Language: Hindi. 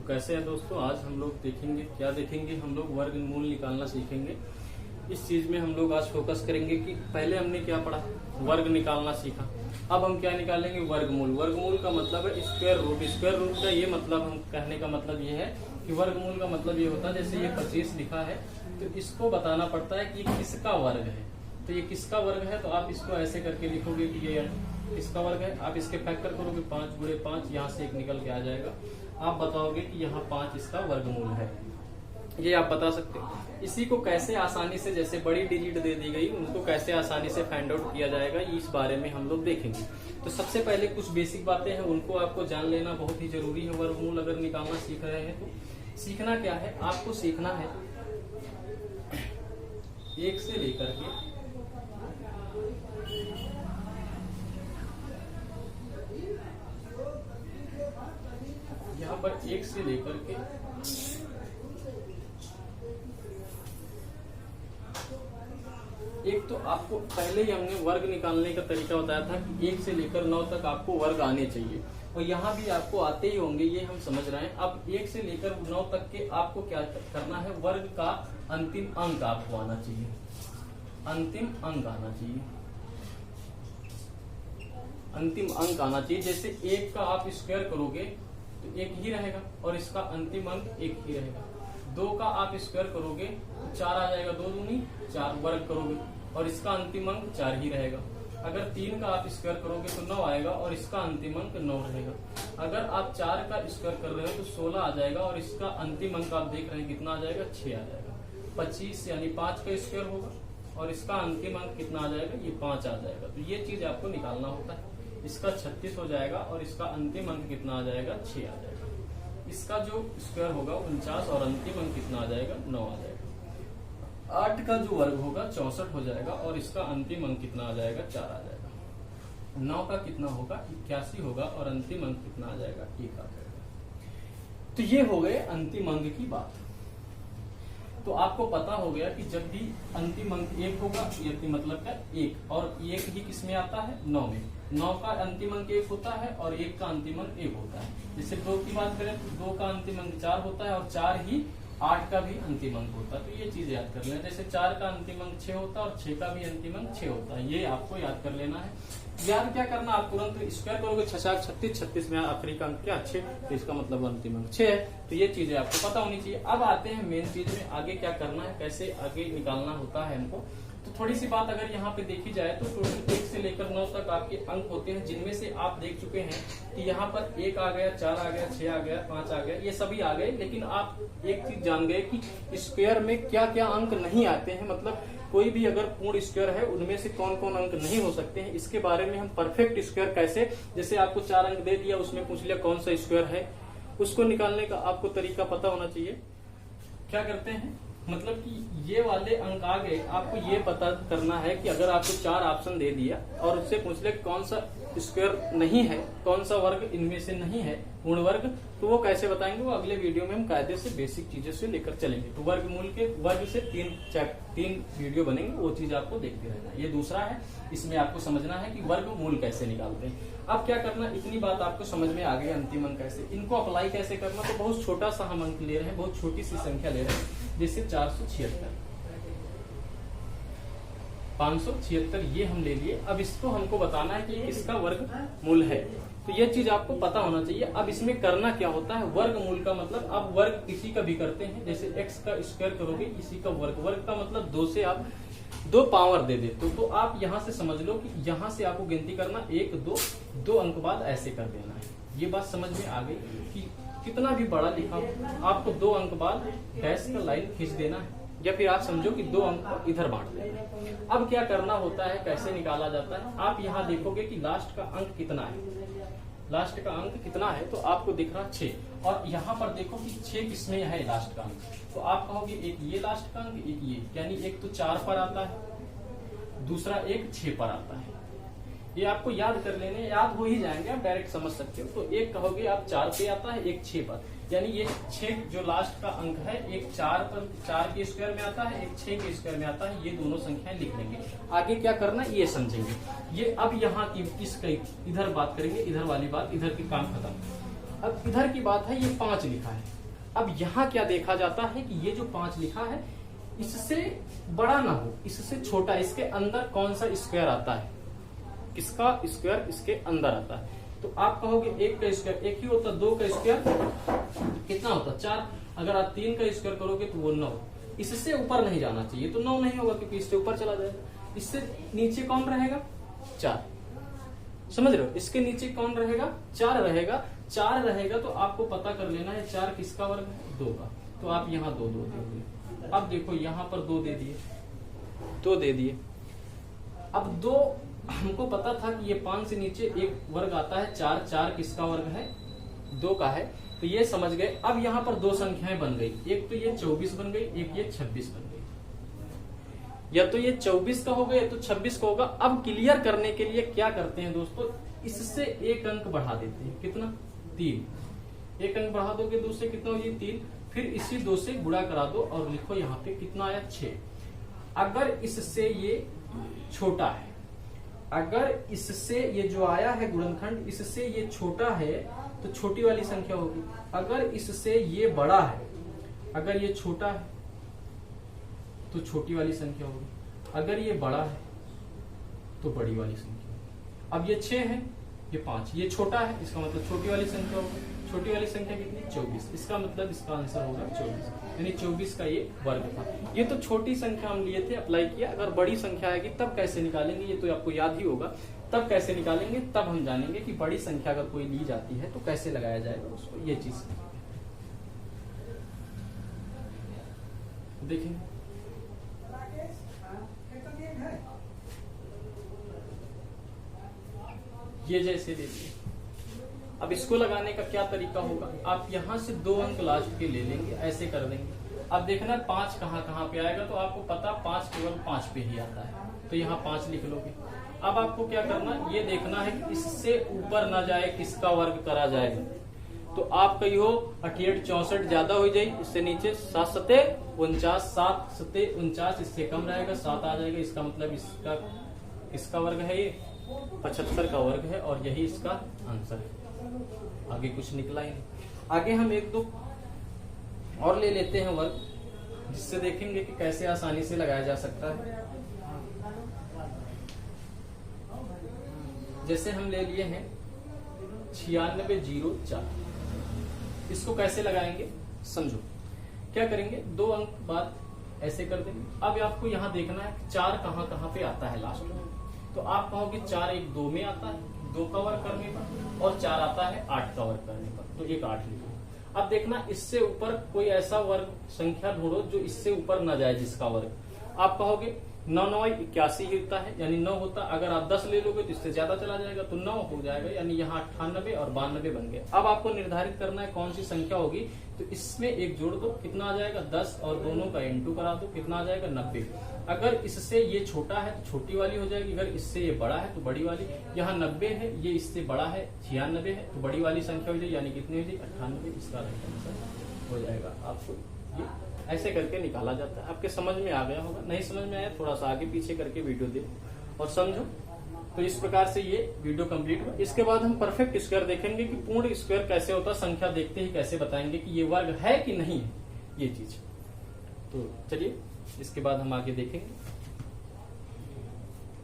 कैसे हैं दोस्तों। आज हम लोग देखेंगे, क्या देखेंगे, हम लोग वर्गमूल निकालना सीखेंगे। इस चीज में हम लोग आज फोकस करेंगे कि पहले हमने क्या पढ़ा, वर्ग निकालना सीखा। अब हम क्या निकालेंगे, वर्गमूल। वर्गमूल का मतलब है स्क्वायर रूट। स्क्वायर रूट का ये मतलब, हम कहने का मतलब ये है कि वर्गमूल का मतलब ये होता है, जैसे ये 25 लिखा है तो इसको बताना पड़ता है कि ये किसका वर्ग है। तो ये किसका वर्ग है, तो आप इसको ऐसे करके लिखोगे कि ये इसका वर्ग है। आप इसके फैक्टर करोगे, 5 गुणे 5, यहाँ से 1 निकल के आ जाएगा। आप बताओगे कि यहाँ 5 इसका वर्गमूल है, ये आप बता सकते हो। इसी को कैसे आसानी से, जैसे बड़ी डिजिट दे दी गई, उनको कैसे आसानी से फाइंड आउट किया जाएगा, इस बारे में हम लोग देखेंगे। तो सबसे पहले कुछ बेसिक बातें हैं, उनको आपको जान लेना बहुत ही जरूरी है। वर्गमूल अगर निकालना सीख रहे हैं तो सीखना क्या है, आपको सीखना है 1 से लेकर के यहाँ पर 1 से लेकर के 1, तो आपको पहले ही हमने वर्ग निकालने का तरीका बताया था कि 1 से लेकर 9 तक आपको वर्ग आने चाहिए, और यहाँ भी आपको आते ही होंगे, ये हम समझ रहे हैं। अब 1 से लेकर 9 तक के आपको क्या करना है, वर्ग का अंतिम अंक आपको आना चाहिए, अंतिम अंक आना चाहिए, अंतिम अंक आना चाहिए। जैसे 1 का आप स्क्वायर करोगे तो 1 ही रहेगा और इसका अंतिम अंक 1 ही रहेगा। 2 का आप स्क्वायर करोगे तो 4 आ जाएगा, 2 दूनी 4, वर्ग करोगे और इसका अंतिम अंक 4 ही रहेगा। अगर 3 का आप स्क्वायर करोगे तो 9 आएगा और इसका अंतिम अंक 9 रहेगा। अगर आप 4 का स्क्वायर कर रहे हो तो 16 आ जाएगा और इसका अंतिम अंक आप देख रहे हैं कितना आ जाएगा, 6 आ जाएगा। 25 यानी 5 का स्क्वायर होगा और इसका अंतिम अंक कितना आ जाएगा, ये 5 आ जाएगा। तो ये चीज आपको निकालना होता है। इसका 36 हो जाएगा और इसका अंतिम अंक कितना आ जाएगा, 6 आ जाएगा। इसका जो स्क्वायर होगा 49 और अंतिम अंक कितना आ जाएगा, 9 आ जाएगा। 8 का जो वर्ग होगा 64 हो जाएगा और इसका अंतिम अंक कितना आ जाएगा, 4 आ जाएगा। 9 का कितना होगा, 81 होगा और अंतिम अंक कितना आ जाएगा, 1 आ जाएगा। तो ये हो गए अंतिम अंक की बात। तो आपको पता हो गया कि जब भी अंतिम अंक 1 होगा, ये मतलब क्या 1, और 1 ही किसमें आता है, 9 में। 9 का अंतिम अंक 1 होता है और 1 का अंतिम अंक 1 होता है। जैसे 2 की बात करें तो 2 का अंतिम अंक 4 होता है और 4 ही 8 का भी अंतिम अंक होता है। तो ये चीज याद कर लेना। जैसे 4 का अंतिम अंक 6 होता है और 6 का भी अंतिम अंक 6 होता है। ये आपको याद कर लेना है। याद क्या करना, आप तुरंत स्क्वायर करोगे, 6 36, 36 में आखिरी का अंक क्या, 6, तो इसका मतलब अंतिम अंक 6 है। तो ये चीजें आपको पता होनी चाहिए। अब आते हैं मेन चीज में, आगे क्या करना है, कैसे आगे निकालना होता है हमको। तो थोड़ी सी बात अगर यहाँ पे देखी जाए तो टोटल 1 से लेकर 9 तक आपके अंक होते हैं, जिनमें से आप देख चुके हैं कि यहाँ पर 1 आ गया, 4 आ गया, 6 आ गया, 5 आ गया, ये सभी आ गए। लेकिन आप एक चीज जान गए कि स्क्वायर में क्या क्या अंक नहीं आते हैं, मतलब कोई भी अगर पूर्ण स्क्वायर है उनमें से कौन कौन अंक नहीं हो सकते हैं। इसके बारे में हम परफेक्ट स्क्वायर कैसे, जैसे आपको 4 अंक दे दिया, उसमें पूछ लिया कौन सा स्क्वायर है, उसको निकालने का आपको तरीका पता होना चाहिए। क्या करते हैं, मतलब कि ये वाले अंक आ गए, आपको ये पता करना है कि अगर आपको 4 ऑप्शन दे दिया और उससे पूछ ले कौन सा स्क्वायर नहीं है, कौन सा वर्ग इनमें से नहीं है पूर्ण वर्ग, तो वो कैसे बताएंगे, वो अगले वीडियो में हम कायदे से बेसिक चीजों से लेकर चलेंगे। तो वर्गमूल के वर्ग से 3 वीडियो बनेंगे, वो चीज आपको देखते रहना। ये दूसरा है, इसमें आपको समझना है कि वर्गमूल कैसे निकालते हैं। अब क्या करना, इतनी बात आपको समझ में आ गई, अंतिम अंक कैसे, इनको अप्लाई कैसे करना। तो बहुत छोटा सा हम अंक ले रहे हैं, बहुत छोटी सी संख्या ले रहे हैं, जैसे 476, 576 ये हम ले लिए। अब इसको हमको बताना है कि इसका वर्गमूल है, तो ये चीज आपको पता होना चाहिए। अब इसमें करना क्या होता है, वर्गमूल का मतलब आप वर्ग किसी का भी करते हैं, जैसे x का स्क्वायर करोगे इसी का वर्ग, वर्ग का मतलब 2 से आप 2 पावर दे देते हो। तो आप यहाँ से समझ लो कि यहाँ से आपको गिनती करना 1 2 अंक बाद ऐसे कर देना है। ये बात समझ में आ गई कि कितना भी बड़ा लिखा आपको 2 अंक बाद डैश का लाइन खींच देना है, या फिर आप समझो कि 2 अंक को इधर बांट देना है। अब क्या करना होता है, कैसे निकाला जाता है, आप यहाँ देखोगे कि लास्ट का अंक कितना है, लास्ट का अंक कितना है, तो आपको दिख रहा 6, और यहाँ पर देखो कि 6 किसमें है लास्ट का अंक, तो आप कहोगे एक ये लास्ट का अंक, एक ये, यानी एक तो 4 पर आता है, दूसरा एक 6 पर आता है। ये आपको याद कर लेने, याद हो ही जाएंगे, आप डायरेक्ट समझ सकते हो। तो एक कहोगे आप 4 पे आता है, एक 6 पर, यानी ये 6 जो लास्ट का अंक है, एक 4 के स्क्वायर में आता है, एक 6 के स्क्वायर में आता है। ये दोनों संख्याएं लिख लेंगे। आगे क्या करना ये समझेंगे। ये अब यहाँ की इधर बात करेंगे, इधर वाली बात, इधर की काम खत्म। अब इधर की बात है, ये 5 लिखा है। अब यहाँ क्या देखा जाता है कि ये जो 5 लिखा है इससे बड़ा ना हो, इससे छोटा, इसके अंदर कौन सा स्क्वायर आता है, किसका स्क्वायर इसके अंदर आता है। तो आप कहोगे 1 का स्क्वायर 1 ही होता, 2 का स्क्वायर कितना होता 4, अगर आप 3 का स्क्वायर करोगे तो वो 9, इससे ऊपर नहीं जाना चाहिए, तो 9 नहीं होगा क्योंकि इससे ऊपर चला जाएगा। इससे नीचे कौन रहेगा 4, समझ रहे हो, इसके नीचे कौन रहेगा 4 रहेगा। 4 रहेगा तो आपको पता कर लेना है 4 किसका वर्ग है 2 का, तो आप यहाँ 2 2 दोगे। अब देखो यहाँ पर 2 दे दिए, 2 दे दिए। अब 2 हमको पता था कि ये 5 से नीचे एक वर्ग आता है 4, 4 किसका वर्ग है 2 का है, तो ये समझ गए। अब यहाँ पर 2 संख्याएं बन गई, एक तो ये 24 बन गई, एक ये 26 बन गई। या तो ये 24 का होगा या तो 26 का होगा। अब क्लियर करने के लिए क्या करते हैं दोस्तों, इससे एक अंक बढ़ा देते हैं, कितना 3, एक अंक बढ़ा दोगे 2 से कितना हो ये 3, फिर इसी 2 से गुणा करा दो और लिखो यहाँ पे कितना आया 6। अगर इससे ये छोटा है, अगर इससे ये जो आया है गुणनखंड इससे ये छोटा है तो छोटी वाली संख्या होगी, अगर इससे ये बड़ा है, अगर ये छोटा है तो छोटी वाली संख्या होगी, अगर ये बड़ा है तो बड़ी वाली संख्या होगी। अब ये 6 है, ये 5, ये छोटा है, इसका मतलब छोटी वाली संख्या होगी। छोटी वाली संख्या कितनी 24, इसका मतलब इसका आंसर होगा 24, यानी 24 का ये वर्ग था। ये तो छोटी संख्या हम लिए थे, अप्लाई किया। अगर बड़ी संख्या आएगी तब कैसे निकालेंगे ये तो आपको याद ही होगा, तब कैसे निकालेंगे तब हम जानेंगे कि बड़ी संख्या अगर कोई ली जाती है तो कैसे लगाया जाएगा उसको, ये चीज देखेंगे। ये जैसे दे दिए, अब इसको लगाने का क्या तरीका होगा, आप यहां से 2 अंक लास्ट के ले लेंगे, ऐसे कर देंगे। अब देखना 5 कहाँ कहाँ पे आएगा, तो आपको पता 5 केवल 5 पे ही आता है, तो यहाँ 5 लिख लोगे। अब आपको क्या करना, ये देखना है कि इससे ऊपर ना जाए, किसका वर्ग करा जाएगा। तो आप कही हो 88 64 ज्यादा हो जाए, इससे नीचे 7 सते 49, 7 सते 49, इससे कम रहेगा 7 आ जाएगा, इसका मतलब इसका किसका वर्ग है ये 75 का वर्ग है, और यही इसका आंसर है। आगे कुछ निकला ही नहीं। आगे हम 1-2 और ले लेते हैं वर्ग, जिससे देखेंगे कि कैसे आसानी से लगाया जा सकता है। जैसे हम ले लिए हैं 9604, इसको कैसे लगाएंगे समझो। क्या करेंगे, 2 अंक बाद ऐसे कर देंगे। अब आपको यहाँ देखना है 4 कहाँ कहाँ पे आता है लास्ट में, तो आप कहोगे 4 1 2 में आता है 2 का वर्ग करने पर, और 4 आता है 8 का वर्ग करने पर, तो एक 8 लिखो। अब देखना इससे ऊपर कोई ऐसा वर्ग संख्या ढूंढो जो इससे ऊपर न जाए, जिसका वर्ग आप कहोगे 9 9 81 ही होता है, यानी 9 होता। अगर आप 10 ले लोगे तो इससे ज्यादा चला जाएगा, तो 9 हो जाएगा, यानी यहाँ 98 और 92 बन गए। अब आपको निर्धारित करना है कौन सी संख्या होगी, तो इसमें एक जोड़ दो, कितना आ जाएगा 10, और दोनों का इंटू करा दो, कितना आ जाएगा 90। अगर इससे ये छोटा है तो छोटी वाली हो जाएगी, अगर इससे ये बड़ा है तो बड़ी वाली। यहाँ 90 है, ये इससे बड़ा है 96 है, तो बड़ी वाली संख्या हो जाएगी, यानी कितनी हो जाएगी 98, इसका आंसर हो जाएगा। आपको ये ऐसे करके निकाला जाता है। आपके समझ में आ गया होगा, नहीं समझ में आया थोड़ा सा आगे पीछे करके वीडियो देखो और समझो। तो इस प्रकार से ये वीडियो कंप्लीट हुआ। इसके बाद हम परफेक्ट स्क्वायर देखेंगे कि पूर्ण स्क्वायर कैसे होता है, संख्या देखते ही कैसे बताएंगे कि ये वर्ग है कि नहीं है ये चीज। तो चलिए इसके बाद हम आगे देखेंगे।